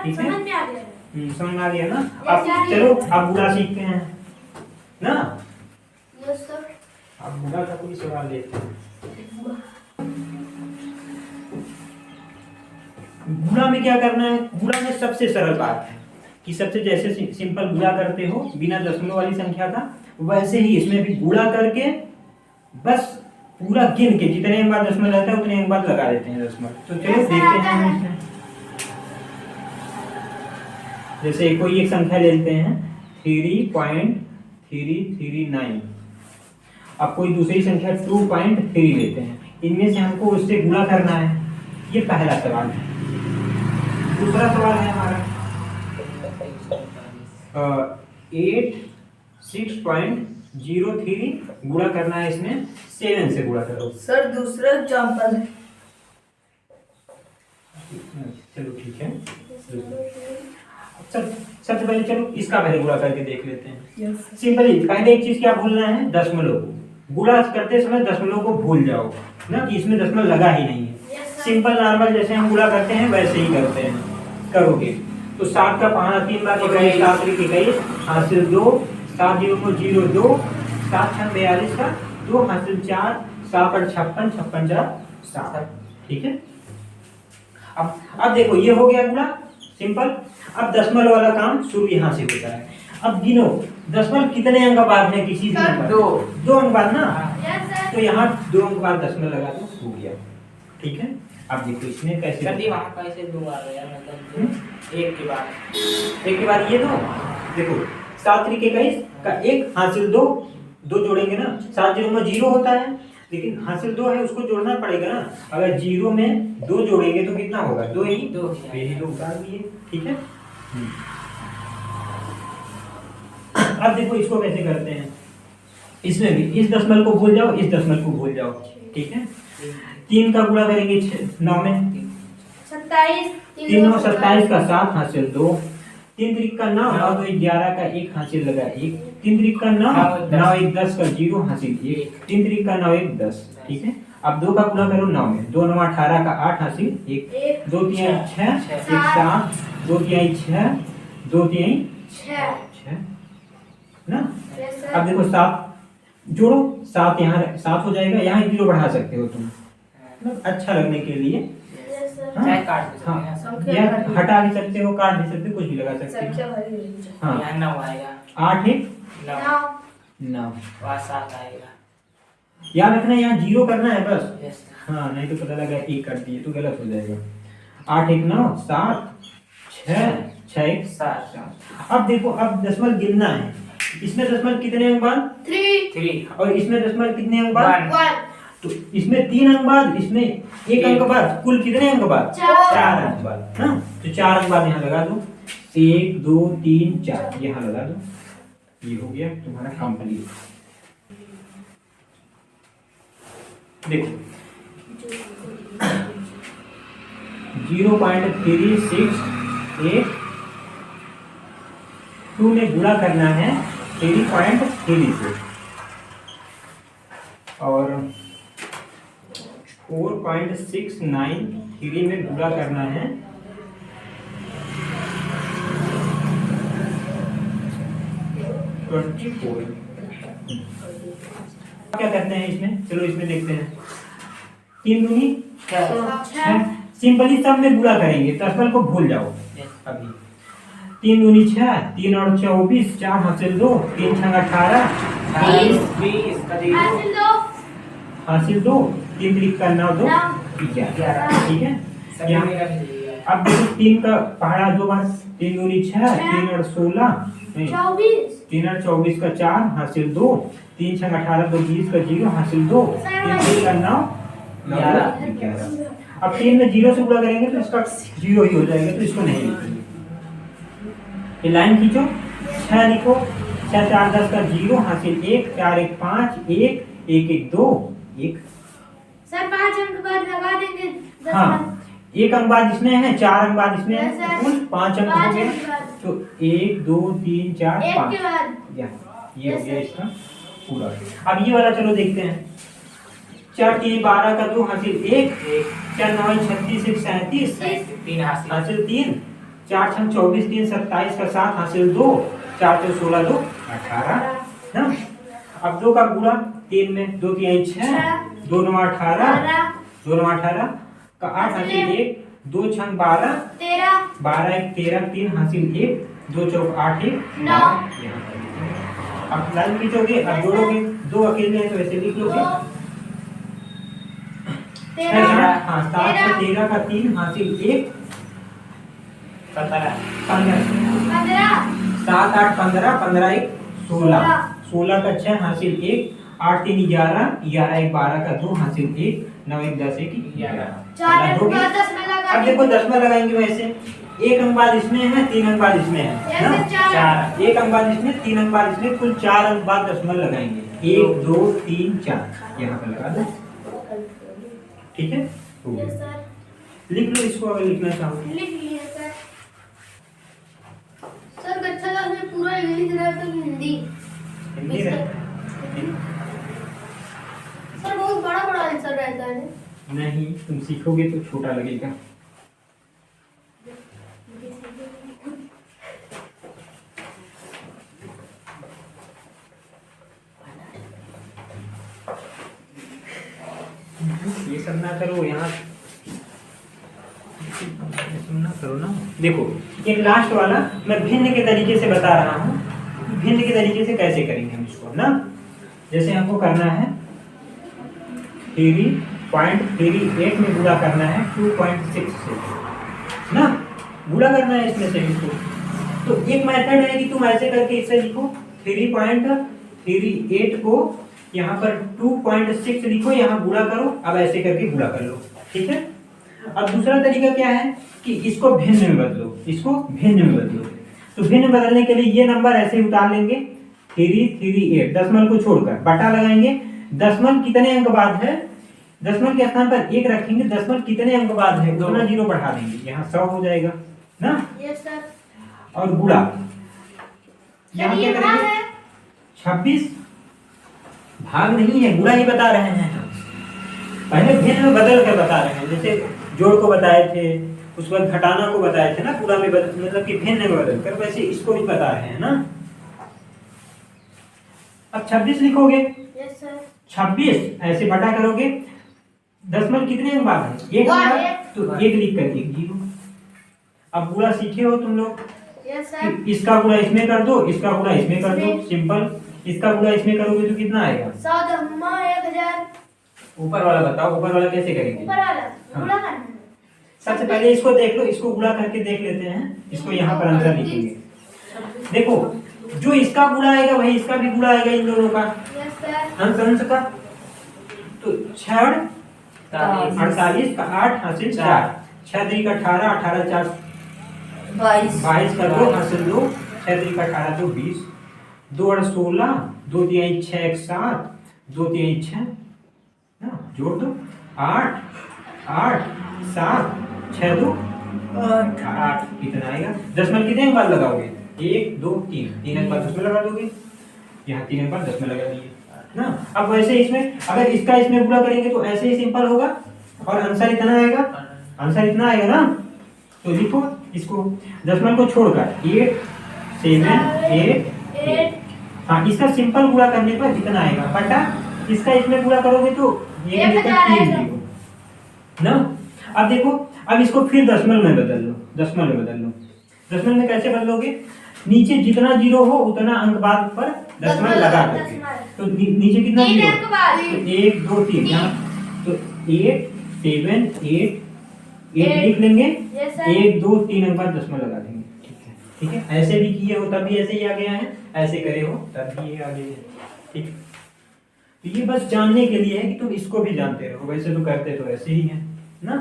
ठीक है, समझ में आ गया। समझ में आ गया ना। अब चलो अब गुणा सीखते हैं ना। Yes sir. अब गुणा का कोई सवाल लेते हैं। गुणा में क्या करना है, गुणा में सबसे सरल बात है कि सबसे जैसे सिंपल गुणा करते हो बिना दशमलव वाली संख्या का, वैसे ही इसमें भी गुणा करके बस पूरा गिन के जितने अंक बाद दशमलव रहता है उतने अंक बाद लगा देते हैं दशमलव। तो चलो देखते हैं हम इसमें। जैसे कोई एक संख्या ले लेते हैं 3.339। अब कोई दूसरी संख्या 2.3 लेते हैं, इनमें से हमको उससे गुणा करना है। ये पहला सवाल है। दूसरा सवाल है हमारा 86.03 गुणा करना है, इसमें 7 से गुणा करो। सर दूसरा एग्जांपल है। चलो ठीक है, सबसे पहले चलो इसका पहले गुणा करके देख लेते हैं। सिंपली पहले एक चीज क्या भूलना है, दशमलव। गुणा करते समय दशमलव को भूल जाओ ना कि इसमें दशमलव लगा ही नहीं है। सिंपल नॉर्मल जैसे हम गुणा करते हैं वैसे ही करते हैं, करोगे तो 7 का पहाड़ा 3 बार 7 21 हासिल 2, 7 0 को 0 2, 7 6 42 का 2 हासिल 4, 7 8 56 56 4 7। ठीक है, अब देखो ये हो गया गुणा सिंपल। अब दशमलव वाला काम शुरू यहाँ से होता है। अब गिनो दशमलव कितने अंक बाद में किसी भी नंबर, दो अंक बाद ना, तो यहाँ 2 अंक बाद दशमलव लगा दो, हो गया। ठीक है, अब देखो इसमें कैसे वहाँ कैसे दो आ रहे हैं, मतलब एक के बाद ये दो देखो 7 3 21 का 1 हासिल 2 जोड़ेंगे ना, 7 0 में 0 होता है लेकिन हासिल 2 है उसको जोड़ना पड़ेगा ना। अगर 0 में 2 जोड़ेंगे तो कितना होगा, 2 ही 2 उतार दिए। ठीक है, अब देखो इसको कैसे करते हैं। इसमें भी इस दशमलव को भूल जाओ, इस दशमलव को भूल जाओ। ठीक है, 3 का गुणा करेंगे 9 में 27 3 9 27 का 7 हासिल 2, 3 3 का 9 9 2 11 का 1 हासिल लगा 1, 3 3 का 9 9 1 10 का 0 हासिल 1, 3 3 का 9 1 10। ठीक है, अब 2 का गुणा करो 9 में, 2 9 18 का 8 हासिल 1, 2 3 6 1 7, 2 3 6 2 3 6 ना। अब देखो 7 जोड़ो, 7 यहाँ 7 हो जाएगा, यहाँ 0 बढ़ा सकते हो तुम, मतलब अच्छा लगने के लिए। चाहे काट भी सकते हैं, या हटा भी सकते हो, काट भी सकते हो, कुछ भी लगा सकते हो। हाँ, यहाँ 9 आएगा, 8 1 9 वहाँ 7 आएगा। याद रखना यहाँ 0 करना है बस। यस हाँ, नहीं तो पता लगा 1 कर दिए तो गलत हो जाएगा। 8 1 9 7 6 6 1 7। अब देखो अब दशमलव गिनना है। इसमें दशमलव कितने अंक बाद, 3 और इसमें दशमलव कितने अंक बाद, 1 तो इसमें 3 अंक बाद, इसमें 1 अंक बाद, कुल कितने अंक बाद, 4 अंक बाद। हाँ, तो 4 अंक बाद यहाँ लगा दो, 1 2 3 4 यहाँ लगा दो। ये हो गया तुम्हारा कंप्लीट। देखो 0.368 में गुणा करना है 3.3 से, और 4.693 में गुणा करना है 24। क्या करते हैं इसमें, चलो इसमें देखते हैं। 3 दूनी 6, सिंपली सब में गुणा करेंगे, दशमलव को भूल जाओ अभी। 3 दूनी 6, 3 और 24, 4 हासिल 2, 3 6 18 हासिल 2, 3 3 का 9 2 11। ठीक है, अब देखो 3 का पहाड़ा 2 बार, 3 दूनी 6, 3 और 16 3 और 24 का 4 हासिल 2, 3 6 18 2 20 का 0 हासिल 2, 3 3 का 9 11। अब 3 में 0 से गुणा करेंगे तो इसका 0 ही हो जाएगा, तो इसको नहीं लिखेंगे। ये लाइन खींचो, 6 लिखो, 6 4 10 का 0 हासिल 1, 4 1 5 1 1 1 2 1। सर 5 अंक बाद लगा देंगे। हाँ, 1 अंक बाद इसमें है, 4 अंक बाद इसमें है, कुल 5 अंक हो गए। तो 1 2 3 4 5 ये हो गया इसका पूरा। अब ये वाला चलो देखते हैं। 4 3 12 का 2 हासिल 1, 4 9 36 1 37 3 हासिल 3, 4 छंग 24, 3 27 का 7 हासिल 2, 4 चौ 16 2 18 ना। अब 2 का गुणा 3 में 2 3 6, 2 9 18, 2 9 18 का 8 हासिल 1, 2 छंग 12, 12 1 13, 3 हासिल 1, 2 चौक 8 1 9। अब लाइन खींचोगे, अब जोड़ोगे, 2 अकेले हैं तो ऐसे लिख लोगे। 7 से 13 का 3 हासिल 1, 17 15 7 8 15, 15 1 16, 16 का 6 हासिल 1, 8 3 11, 11 1 12 का 2 हासिल 1, 9 1 10 1 11। अब देखो 10 में लगाएंगे वैसे, 1 अंक बाद इसमें है, 3 अंक बाद इसमें है ना, 4 1 अंक बाद इसमें, 3 अंक बाद इसमें, कुल 4 अंक बाद दशमलव लगाएंगे। 1 2 3 4 यहाँ पर लगा दो, ठीक है। हो गया। लिख लो इसको अगर लिखना चाहो। लिख लिए सर। सर कक्षा क्लास में पूरा इंग्लिश रहता है हिंदी हिंदी रहता सर बहुत बड़ा बड़ा आंसर रहता है। नहीं, तुम सीखोगे तो छोटा लगेगा। ये सब ना करो, यहाँ ना करो ना। देखो एक लास्ट वाला मैं भिन्न के तरीके से बता रहा हूँ, भिन्न के तरीके से कैसे करेंगे हम इसको ना। जैसे हमको करना है 3.38 में गुणा करना है 2.6 से ना, गुणा करना है इसमें से इसको। तो एक मेथड है कि तुम ऐसे करके इसे लिखो, 3.38 को यहाँ पर 2.6 लिखो, यहाँ गुणा करो, अब ऐसे करके गुणा कर लो, ठीक है। अब दूसरा तरीका क्या है कि इसको भिन्न में बदलो, इसको भिन्न में बदलो। तो भिन्न बदलने के लिए ये नंबर ऐसे उतार लेंगे 338, दशमलव को छोड़कर बटा लगाएंगे। दशमलव कितने अंक बाद है, दशमलव के स्थान पर 1 रखेंगे, दशमलव कितने अंक बाद है उतना 0 बढ़ा देंगे, यहाँ 100 हो जाएगा ना। Yes sir. और गुणा यहाँ क्या करेंगे, 26 भाग नहीं है, गुणा ही बता रहे हैं। पहले भिन्न में बदल कर बता रहे हैं, जैसे जोड़ को बताए थे, उसके बाद घटाना को बताए थे ना, गुणा में मतलब कि भिन्न में बदल कर, वैसे इसको भी बता रहे हैं ना। अब 26 लिखोगे, यस सर। 26 ऐसे बटा करोगे, दशमलव कितने अंक बाद है, 1 तो 1 लिख कर 1 0। अब गुणा सीखे हो तुम लोग, यस सर। इसका गुणा इसमें कर दो, इसका गुणा इसमें कर दो, सिंपल। इसका गुणा इसमें करोगे तो कितना आएगा, 1000। ऊपर वाला बताओ, ऊपर वाला कैसे करेंगे। ऊपर वाला गुणा करना है। सबसे पहले इसको देख लो, इसको गुणा करके देख लेते हैं, इसको यहाँ पर आंसर लिखेंगे। देखो जो इसका गुणा आएगा वही इसका भी गुणा आएगा, इन दोनों का यस सर। अंश का। तो 6 48 का 8 हासिल 4, 6 3 का 18, 18 4 22 का 2 हासिल 2, 6 3 का 18 2 20, 2 8 16, 2 3 6 1 7, 2 3 6 ना, जोड़ दो 8 8 7 6 2 8, कितना आएगा। दशमलव कितने अंक बाद लगाओगे, 1 2 3, 3 अंक बाद दशमलव लगा दोगे, यहाँ 3 अंक बाद दशमलव लगा दिए ना। अब वैसे इसमें अगर इसका इसमें गुणा करेंगे तो ऐसे ही सिंपल होगा, और आंसर इतना आएगा, आंसर इतना आएगा ना। तो लिखो इसको, दशमलव को छोड़कर 8 7 8 8। हाँ, इसका सिंपल गुणा करने पर कितना आएगा, बटा इसका इसमें गुणा करोगे तो 1 ना। अब देखो, अब इसको फिर दशमलव में बदल लो, दशमलव में बदल लो। दशमलव में कैसे बदलोगे, नीचे जितना 0 हो उतना अंक बाद पर दशमलव लगा दोगे। तो नीचे कितना 0, 1 2 3, यहाँ तो 8 7 8 लिख लेंगे, 1 2 3 अंक बाद दशमलव लगा देंगे, ठीक है। ऐसे भी किए हो तब भी ऐसे ही आ गया है, ऐसे करे हो तब भी ये आ गया है, ठीक है। तो ये बस जानने के लिए है कि तुम इसको भी जानते रहो, वैसे तो करते तो ऐसे ही है ना।